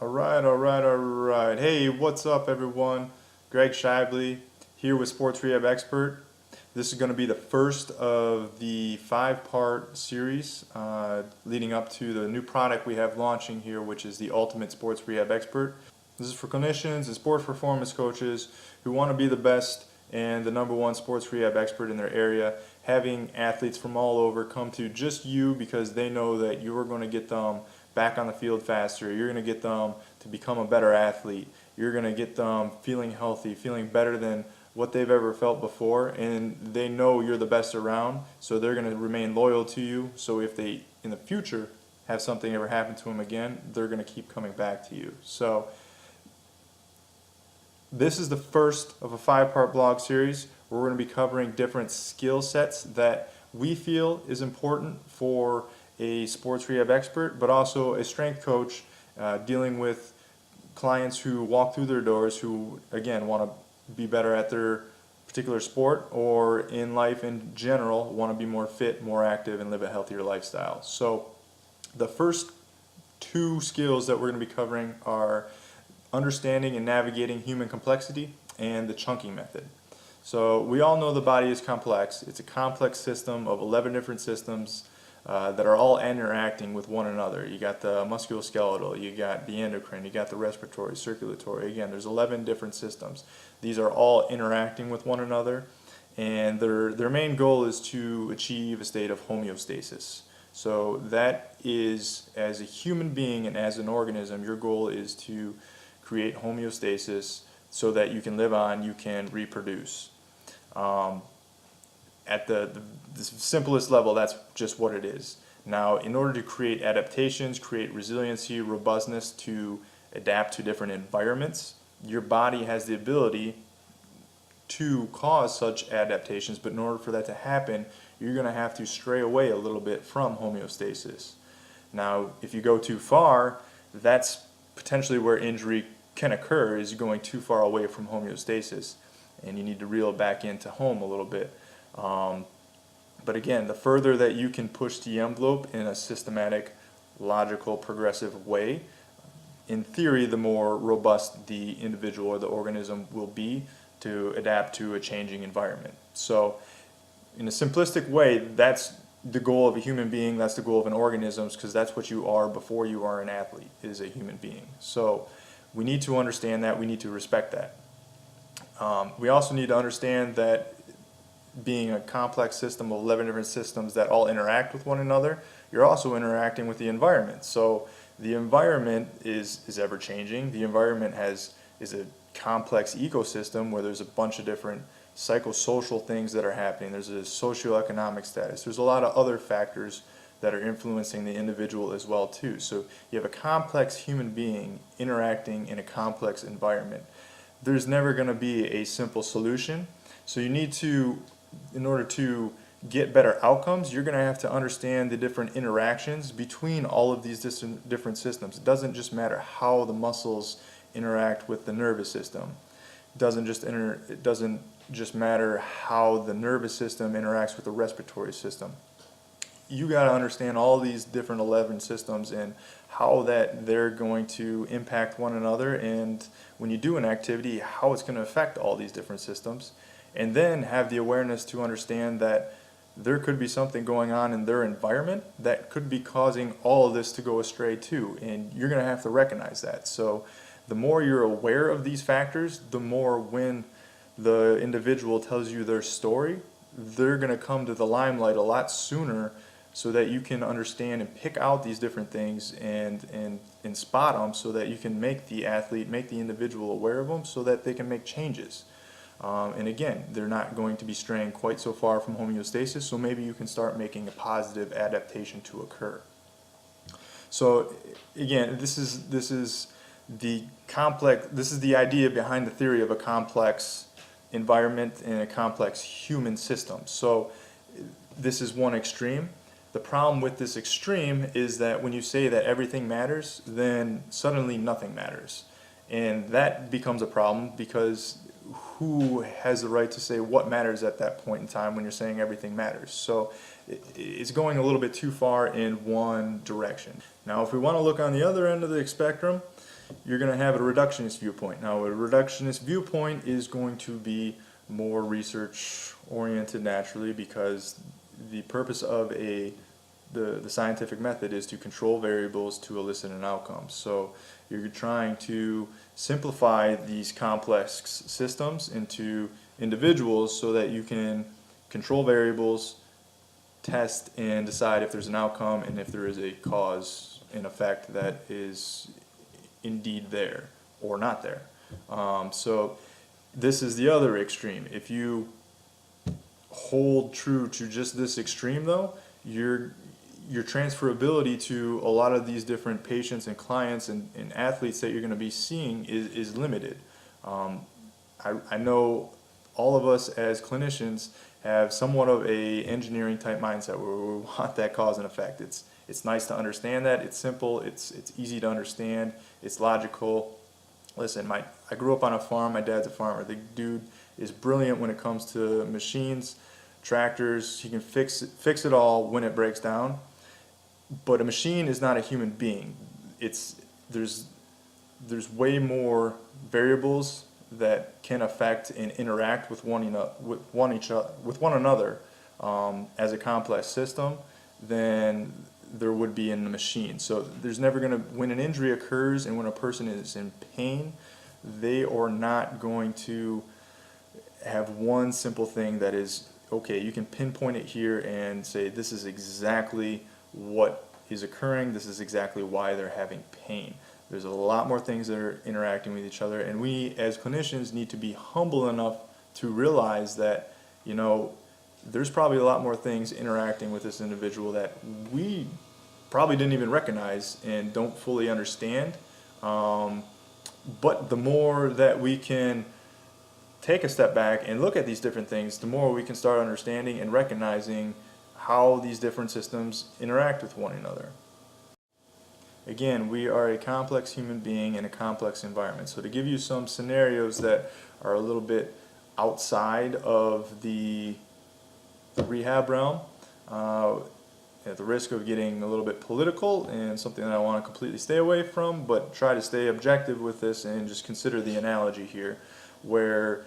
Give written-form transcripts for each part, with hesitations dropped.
All right. Hey, what's up, everyone? Greg Shibley here with Sports Rehab Expert. This is going to be the first of the 5-part series leading up to the new product we have launching here, which is the Ultimate Sports Rehab Expert. This is for clinicians and sports performance coaches who want to be the best and the #1 sports rehab expert in their area, having athletes from all over come to just you because they know that you are going to get them back on the field faster. You're going to get them to become a better athlete. You're going to get them feeling healthy, feeling better than what they've ever felt before, and they know you're the best around, so they're going to remain loyal to you. So if they, in the future, have something ever happen to them again, they're going to keep coming back to you. So this is the first of a 5-part blog series where we're going to be covering different skill sets that we feel is important for a sports rehab expert, but also a strength coach dealing with clients who walk through their doors who, again, want to be better at their particular sport or in life in general, want to be more fit, more active, and live a healthier lifestyle. So the first 2 skills that we're going to be covering are understanding and navigating human complexity and the chunking method. So we all know the body is complex. It's a complex system of 11 different systems that are all interacting with one another. You got the musculoskeletal, you got the endocrine, you got the respiratory, circulatory. Again, there's 11 different systems. These are all interacting with one another, and their main goal is to achieve a state of homeostasis. So that is, as a human being and as an organism, your goal is to create homeostasis so that you can live on, you can reproduce. At the simplest level, that's just what it is. Now, in order to create adaptations, create resiliency, robustness to adapt to different environments, your body has the ability to cause such adaptations, but in order for that to happen, you're going to have to stray away a little bit from homeostasis. Now, if you go too far, that's potentially where injury can occur, is going too far away from homeostasis, and you need to reel back into home a little bit. But again, the further that you can push the envelope in a systematic, logical, progressive way, in theory, the more robust the individual or the organism will be to adapt to a changing environment. So in a simplistic way, that's the goal of a human being, that's the goal of an organism, because that's what you are before you are an athlete, is a human being. So we need to understand that, we need to respect that. We also need to understand that being a complex system of 11 different systems that all interact with one another, you're also interacting with the environment. So the environment is ever changing. The environment is a complex ecosystem where there's a bunch of different psychosocial things that are happening. There's a socioeconomic status. There's a lot of other factors that are influencing the individual as well too. So you have a complex human being interacting in a complex environment. There's never going to be a simple solution. So you need to, in order to get better outcomes, you're going to have to understand the different interactions between all of these different systems. It doesn't just matter how the muscles interact with the nervous system. It doesn't just matter how the nervous system interacts with the respiratory system. You got to understand all these different 11 systems and how that they're going to impact one another, and when you do an activity, how it's going to affect all these different systems. And then have the awareness to understand that there could be something going on in their environment that could be causing all of this to go astray too, and you're going to have to recognize that. So the more you're aware of these factors, the more when the individual tells you their story, they're going to come to the limelight a lot sooner, so that you can understand and pick out these different things and spot them, so that you can make the athlete, make the individual aware of them, so that they can make changes. And again, they're not going to be straying quite so far from homeostasis, so maybe you can start making a positive adaptation to occur. So again, this is the idea behind the theory of a complex environment and a complex human system. So this is one extreme. The problem with this extreme is that when you say that everything matters, then suddenly nothing matters. And that becomes a problem, because who has the right to say what matters at that point in time when you're saying everything matters? So it's going a little bit too far in one direction. Now, if we want to look on the other end of the spectrum, you're going to have a reductionist viewpoint. Now, a reductionist viewpoint is going to be more research oriented naturally, because the purpose of the scientific method is to control variables to elicit an outcome. So you're trying to simplify these complex systems into individuals so that you can control variables, test, and decide if there's an outcome and if there is a cause and effect that is indeed there or not there. So this is the other extreme. If you hold true to just this extreme, though, your transferability to a lot of these different patients and clients and athletes that you're going to be seeing is limited. I know all of us as clinicians have somewhat of a engineering type mindset where we want that cause and effect. It's nice to understand that. It's simple. It's easy to understand. It's logical. Listen, I grew up on a farm. My dad's a farmer. The dude is brilliant when it comes to machines, tractors. He can fix it all when it breaks down. But a machine is not a human being. There's way more variables that can affect and interact with one another as a complex system than there would be in the machine. So there's never going to, when an injury occurs and when a person is in pain, they are not going to have one simple thing that is, okay, you can pinpoint it here and say this is exactly what is occurring, this is exactly why they're having pain. There's a lot more things that are interacting with each other, and we as clinicians need to be humble enough to realize that, you know, there's probably a lot more things interacting with this individual that we probably didn't even recognize and don't fully understand. But the more that we can take a step back and look at these different things, the more we can start understanding and recognizing how these different systems interact with one another. Again, we are a complex human being in a complex environment. So to give you some scenarios that are a little bit outside of the rehab realm, at the risk of getting a little bit political and something that I want to completely stay away from, but try to stay objective with this and just consider the analogy here, where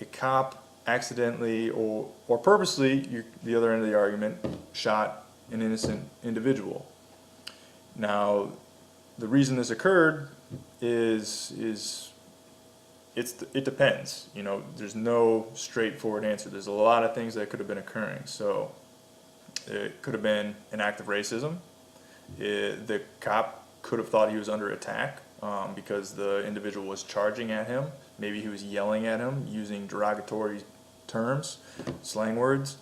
a cop accidentally or purposely, the other end of the argument, shot an innocent individual. Now, the reason this occurred is it depends. You know, there's no straightforward answer. There's a lot of things that could have been occurring. So it could have been an act of racism. The cop could have thought he was under attack because the individual was charging at him. Maybe he was yelling at him using derogatory terms, slang words.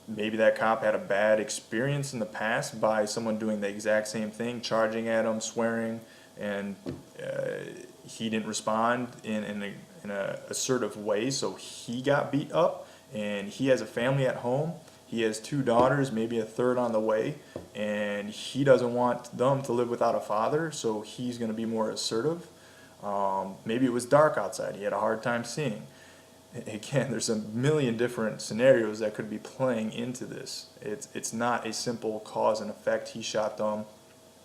Maybe that cop had a bad experience in the past by someone doing the exact same thing, charging at him, swearing, and he didn't respond in an assertive way, so he got beat up. And he has a family at home. He has 2 daughters, maybe a third on the way, and he doesn't want them to live without a father, so he's going to be more assertive. Maybe it was dark outside. He had a hard time seeing. Again, there's a million different scenarios that could be playing into this. It's not a simple cause and effect. He shot them.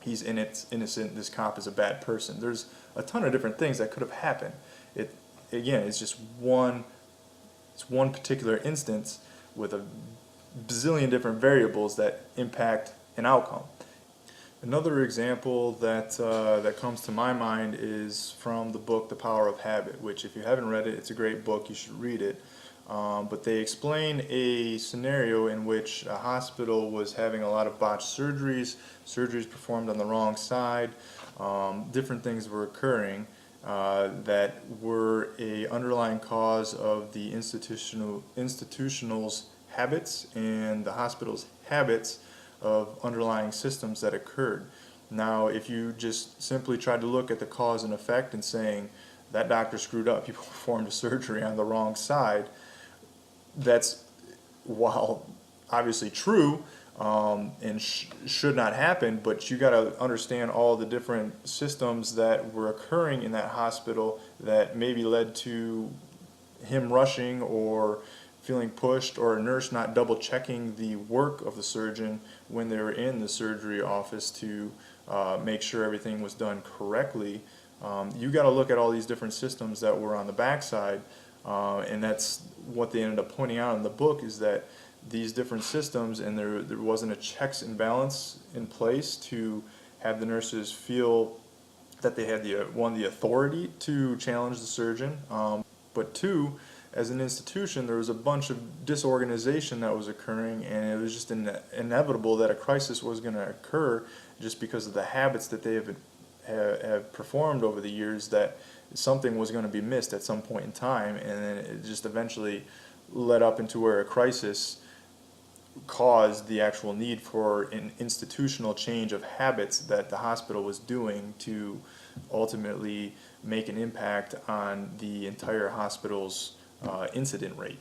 He's innocent. This cop is a bad person. There's a ton of different things that could have happened. It's just one particular instance with a bazillion different variables that impact an outcome. Another example that comes to my mind is from the book The Power of Habit, which if you haven't read it, it's a great book, you should read it. But they explain a scenario in which a hospital was having a lot of botched surgeries performed on the wrong side, different things were occurring that were a underlying cause of the institutional's habits and the hospital's habits of underlying systems that occurred. Now, if you just simply try to look at the cause and effect and saying that doctor screwed up, he performed a surgery on the wrong side, that's, while obviously true and should not happen, but you got to understand all the different systems that were occurring in that hospital that maybe led to him rushing or feeling pushed, or a nurse not double checking the work of the surgeon when they were in the surgery office to make sure everything was done correctly. You got to look at all these different systems that were on the backside, and that's what they ended up pointing out in the book, is that these different systems, and there wasn't a checks and balance in place to have the nurses feel that they had the authority to challenge the surgeon, but two, as an institution, there was a bunch of disorganization that was occurring, and it was just inevitable that a crisis was going to occur just because of the habits that they have performed over the years, that something was going to be missed at some point in time, and then it just eventually led up into where a crisis caused the actual need for an institutional change of habits that the hospital was doing to ultimately make an impact on the entire hospital's incident rate.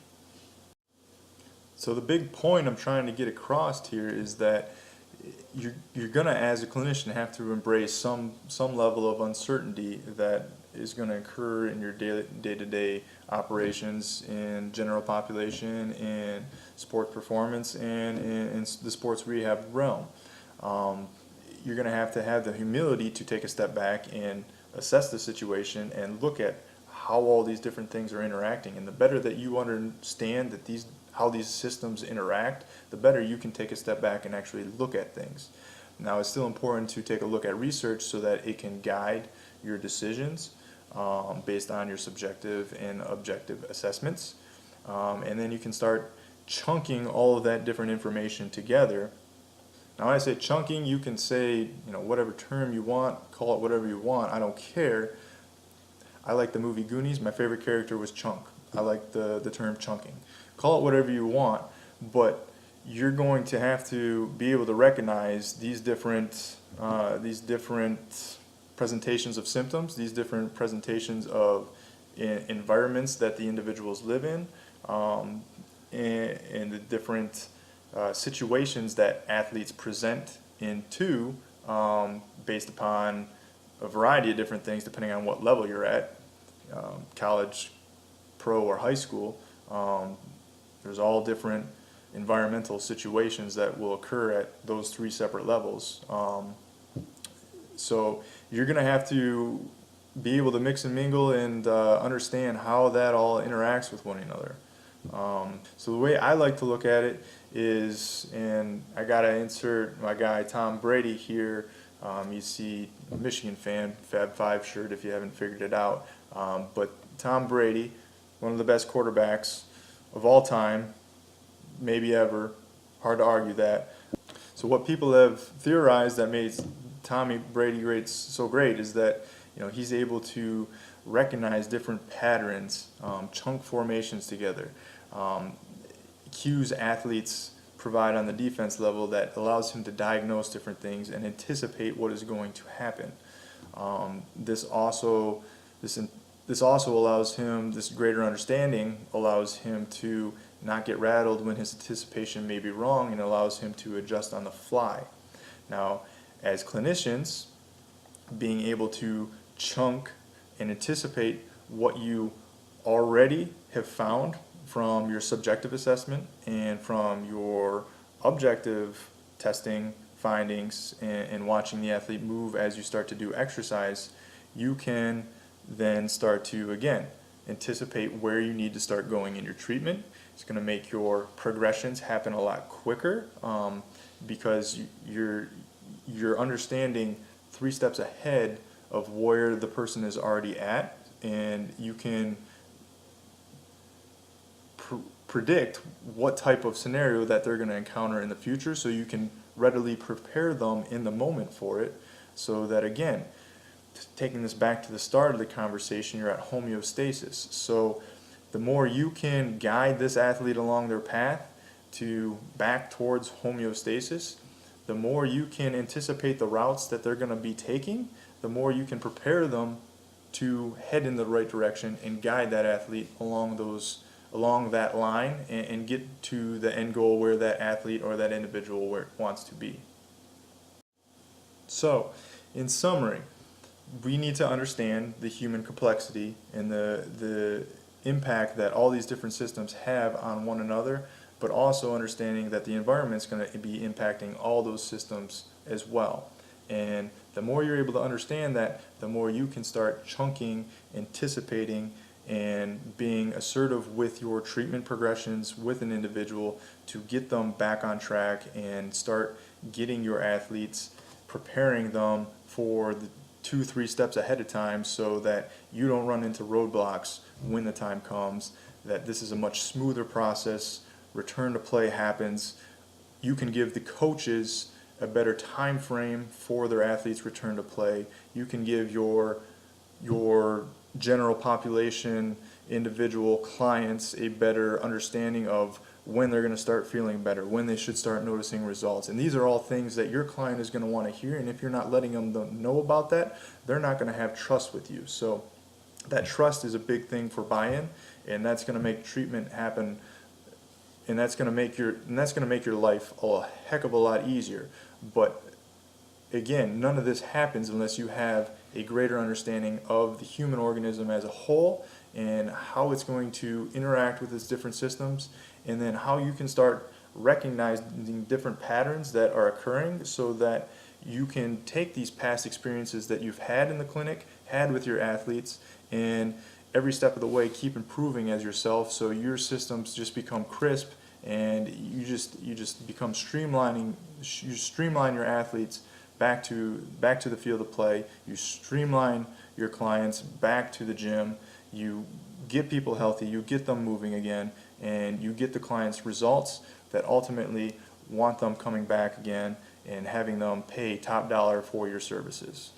So the big point I'm trying to get across here is that you're gonna, as a clinician, have to embrace some level of uncertainty that is going to occur in your day-to-day operations in general population, in sports performance, and in the sports rehab realm. You're going to have the humility to take a step back and assess the situation and look at how all these different things are interacting. And the better that you understand that how these systems interact, the better you can take a step back and actually look at things. Now, it's still important to take a look at research so that it can guide your decisions based on your subjective and objective assessments. And then you can start chunking all of that different information together. Now, when I say chunking, you can say, whatever term you want, call it whatever you want, I don't care. I like the movie Goonies. My favorite character was Chunk. I like the term chunking. Call it whatever you want, but you're going to have to be able to recognize these different presentations of symptoms, these different presentations of environments that the individuals live in, and the different situations that athletes present into, based upon a variety of different things depending on what level you're at, college, pro, or high school. There's all different environmental situations that will occur at those three separate levels. So you're going to have to be able to mix and mingle and understand how that all interacts with one another. So the way I like to look at it is, and I got to insert my guy Tom Brady here. You see Michigan fan, Fab 5 shirt if you haven't figured it out. But Tom Brady, one of the best quarterbacks of all time, maybe ever. Hard to argue that. So what people have theorized that made Tommy Brady so great is that he's able to recognize different patterns, chunk formations together, cues athletes provide on the defense level that allows him to diagnose different things and anticipate what is going to happen. This also allows him, this greater understanding allows him to not get rattled when his anticipation may be wrong, and allows him to adjust on the fly. Now, as clinicians, being able to chunk and anticipate what you already have found from your subjective assessment and from your objective testing findings and watching the athlete move as you start to do exercise, you can then start to, again, anticipate where you need to start going in your treatment. It's going to make your progressions happen a lot quicker, because you're understanding 3 steps ahead of where the person is already at, and you can predict what type of scenario that they're going to encounter in the future, so you can readily prepare them in the moment for it, so that, again, taking this back to the start of the conversation, you're at homeostasis. So the more you can guide this athlete along their path to back towards homeostasis, the more you can anticipate the routes that they're going to be taking, the more you can prepare them to head in the right direction and guide that athlete along that line and get to the end goal where that athlete or that individual wants to be. So, in summary, we need to understand the human complexity and the impact that all these different systems have on one another, but also understanding that the environment is going to be impacting all those systems as well. And the more you're able to understand that, the more you can start chunking, anticipating, and being assertive with your treatment progressions with an individual to get them back on track and start getting your athletes, preparing them for the 2-3 steps ahead of time so that you don't run into roadblocks when the time comes, that this is a much smoother process, return to play happens. You can give the coaches a better time frame for their athletes' return to play. You can give your general population, individual clients a better understanding of when they're going to start feeling better, when they should start noticing results. And these are all things that your client is going to want to hear, and if you're not letting them know about that, they're not going to have trust with you. So that trust is a big thing for buy-in, and that's going to make treatment happen, and that's going to make your life a heck of a lot easier. But again, none of this happens unless you have a greater understanding of the human organism as a whole and how it's going to interact with its different systems, and then how you can start recognizing different patterns that are occurring so that you can take these past experiences that you've had in the clinic, had with your athletes, and every step of the way keep improving as yourself so your systems just become crisp and you just become streamlining. You streamline your athletes back to the field of play. You streamline your clients back to the gym. You get people healthy, you get them moving again, and you get the clients results that ultimately want them coming back again and having them pay top dollar for your services.